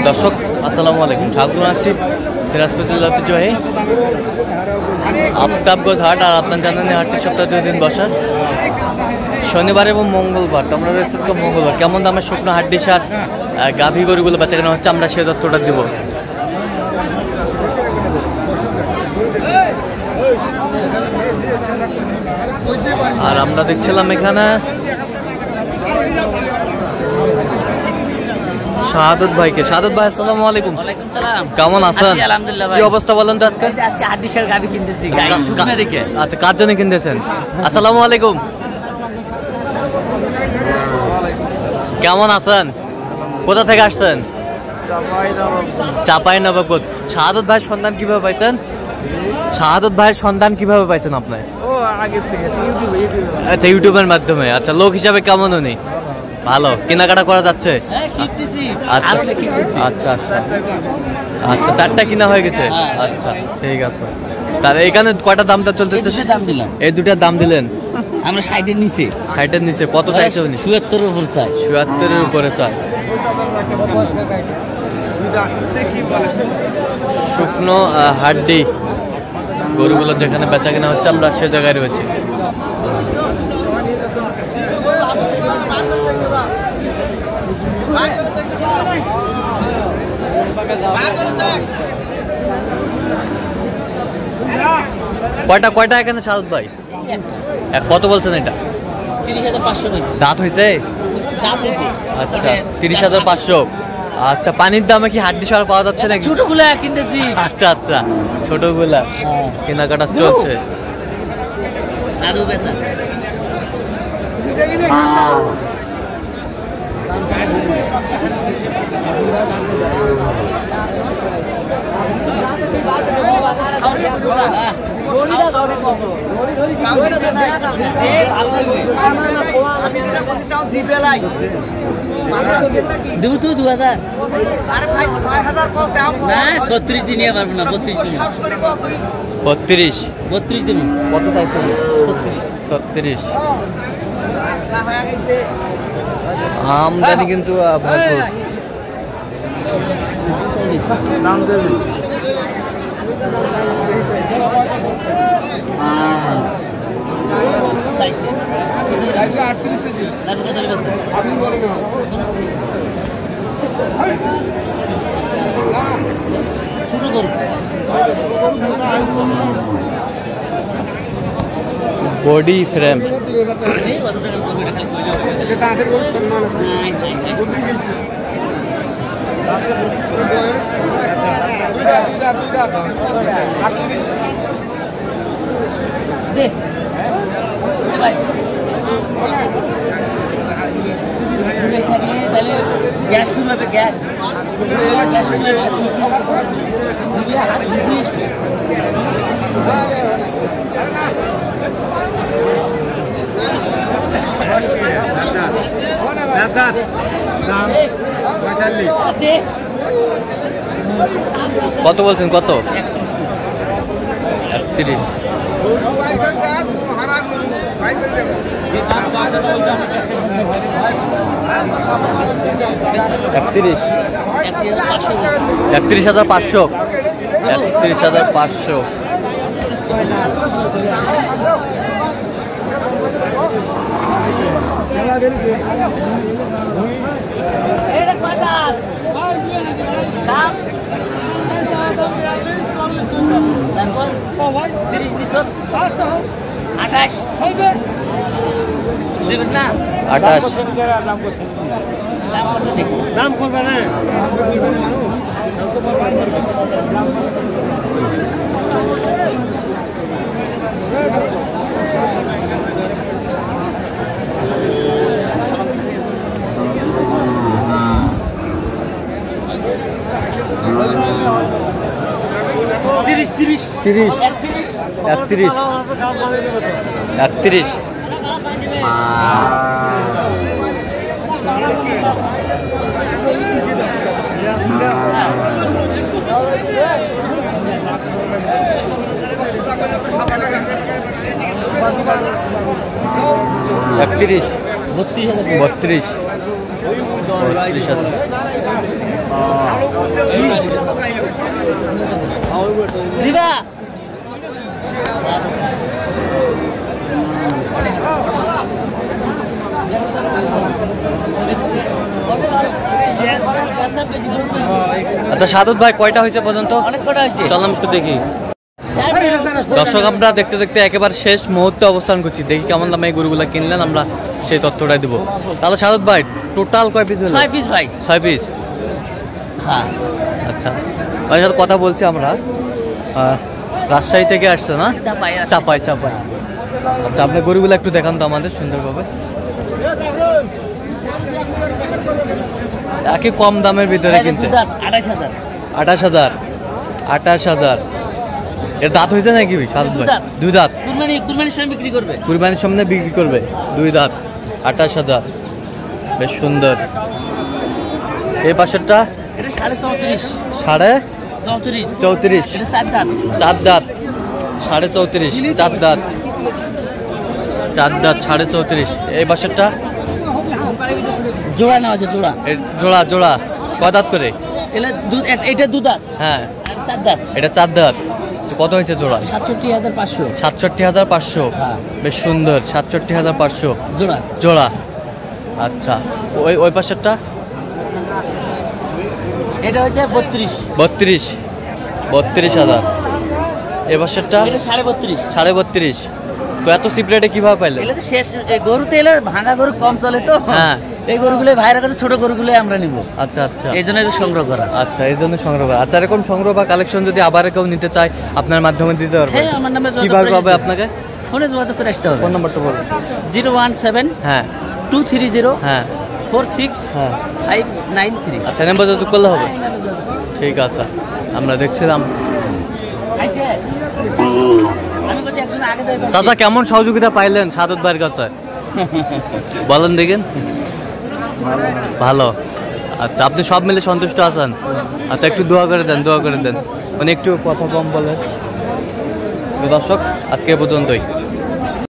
দর্শক আসসালামু আলাইকুম, স্বাগত জানাচ্ছি দিনাজপুর জেলার ঐতিহ্যবাহী আফতাবগঞ্জ হাট। আর আপনার জানেন হাটটি সপ্তাহে 2 দিন বসা, শনিবার এবং মঙ্গলবার। তো আমরা রয়েছে মঙ্গলবার। কেমন দামের শুকনো হাড্ডি সার গাভী গরুগুলো বেচা কেনা হচ্ছে, আমরা সেই তথ্যটা দিব। আর আমরা দেখছিলাম এখানে শাহাদত ভাইকে। শাহাদত ভাই আসসালামু আলাইকুম। ওয়ালাইকুম সালাম। কেমন আছেন? আলহামদুলিল্লাহ ভাই। কি অবস্থা বলেন তো আজকে? আজকে হাড্ডি সার গাভী কিনতেছি, গাই শুকনা দেখে। আচ্ছা, কার জন্য কিনতেছেন? আসসালামু আলাইকুম, কেমন আছেন? কোথা থেকে আসছেন? চাঁপাইনবাবগঞ্জ। শাহাদত ভাইয়ের সন্ধান কিভাবে পাইছেন? শাহাদত ভাইয়ের সন্ধান কিভাবে পাইছেন আপনি? আচ্ছা, ইউটিউবের মাধ্যমে। আচ্ছা, লোক হিসাবে কেমন উনি? ভালো, কেনাকাটা করা যাচ্ছে? আচ্ছা আচ্ছা আচ্ছা আচ্ছা, 4টা কিনা হয়ে গেছে। আচ্ছা, ঠিক আছে। তাহলে এখানে কয়টা দামটা চলতেছে? এই 2টার দাম দিলেন? আমরা 60-এর নিচে। 60-এর নিচে কত চাইছে উনি? 77-এর উপর চাই। 77-এর উপরে চাই। শুকনো হাড্ডি গরুগুলো যেখানে বেচা কেনা হচ্ছে, আমরা সে জায়গায় রয়েছি। কয়টা এখানে শাহাদত ভাই? কত বলছেন এটা? 30,500 দাঁত হয়েছে? আচ্ছা, 30,500। আচ্ছা, পানির দামে কি হাড্ডি সার পাওয়া যাচ্ছে নাকি? ছোটগুলা কিনতেছি। আচ্ছা আচ্ছা, ছোটগুলা কেনাকাটা চলছে। আলু বেচা। দেবো তো 2,000। না, 36 দিন নিয়ে পারবো না। 32 দিন। 32 দিন। কত চাইছেন? 36। আমদানি কিন্তু ভরপুর। বডি ফ্রেম তাহলে গ্যাস শুরু হবে। গ্যাস কত বলছেন? কত? 31। একত্রিশ 31,500। 31,500। তারপর 30-28 দেবেন না? 28। দাম করবে না। তিরিশ 31। একত্রিশ 32 32 32,000 দিবা আচ্ছা সাদত ভাই কয়টা হয়েছে পর্যন্ত? অনেক কটা হয়েছে। চলাম একটু দেখি। দর্শক আমরা দেখতে দেখতে একেবারে শেষ মুহূর্তে অবস্থান করছি, দেখি কেমন দামে এই গরুগুলা কিনলেন, আমরা সেই তথ্যটাই দেবো। তাহলে সাদত ভাই টোটাল কয় পিস হলো? 6 পিস ভাই। 6 পিস। হ্যাঁ আচ্ছা ভাই সাথে কথা বলছি আমরা, রাজশাহী থেকে আসছে না? চাপাই চাপাই চাপাই। আচ্ছা আপনি গরুগুলো একটু দেখান তো আমাদের সুন্দরভাবে। একই কম দামের ভিতরে কিনছে। 28,000। 28,000। 28,000। এর দাঁত হয়েছে নাকি সাদত ভাই? 2 দাঁত। কুরবানির সময় বিক্রি করবে। কুরবানির সামনে বিক্রি করবে। 2 দাঁত 28,000। বেশ সুন্দর। এই পাশেরটা এটা 34.5। 34.5। এটা 4 দাঁত। 4 দাঁত 34.5। 4 দাঁত 34.5। এই পাশেরটা জোড়া নেওয়া আছে জোড়া। জোড়া জোড়া কয় দাঁত করে? এটা 2 দাঁত। হ্যাঁ 4 দাঁত। এটা 4 দাঁত। কত হয়েছে জোড়া? 67,500। 67,500। হ্যাঁ। বেশ সুন্দর। 67,500 জোড়া। জোড়া। আচ্ছা ওই পাশেরটা এটা হচ্ছে 32। 32,000। এই পাশেরটা এটা 32.5। 32.5। তো এত সিপ্রেটে কিভাবে পাইলে? এলে তো শেষ, এই গরুতে এলে ভাঙা গরু কম চলে তো। হ্যাঁ। এই গরুগুলো ভাইরা কাছে ছোট গরুগুলো আমরা নিব। আচ্ছা আচ্ছা। এই জন্য এটা সংগ্রহ করা। আচ্ছা এই জন্য সংগ্রহ করা। আচ্ছা এরকম সংগ্রহ বা কালেকশন যদি আবার কেউ নিতে চায় আপনার মাধ্যমে দিতে পারবে? হ্যাঁ আমার নামে কিভাবে পাবে আপনাকে? ফোনে যোগাযোগ করে আসতে হবে। ফোন নাম্বারটা বলুন। 017 হ্যাঁ 230 হ্যাঁ 46 হ্যাঁ। 593। আচ্ছা নাম্বার যোগাযোগ করলে হবে। ঠিক আছে আমরা দেখছিলাম। আমি বলছি একজন আগে যাই। চাচা কেমন সহযোগিতা পাইলেন সাদত ভাইয়ের কাছে বলেন দেখেন? ভালো। আচ্ছা আপনি সব মিলে সন্তুষ্ট আছেন? আচ্ছা একটু দোয়া করে দেন, মানে একটু কথা কম বলেন। দর্শক আজকে এ পর্যন্তই।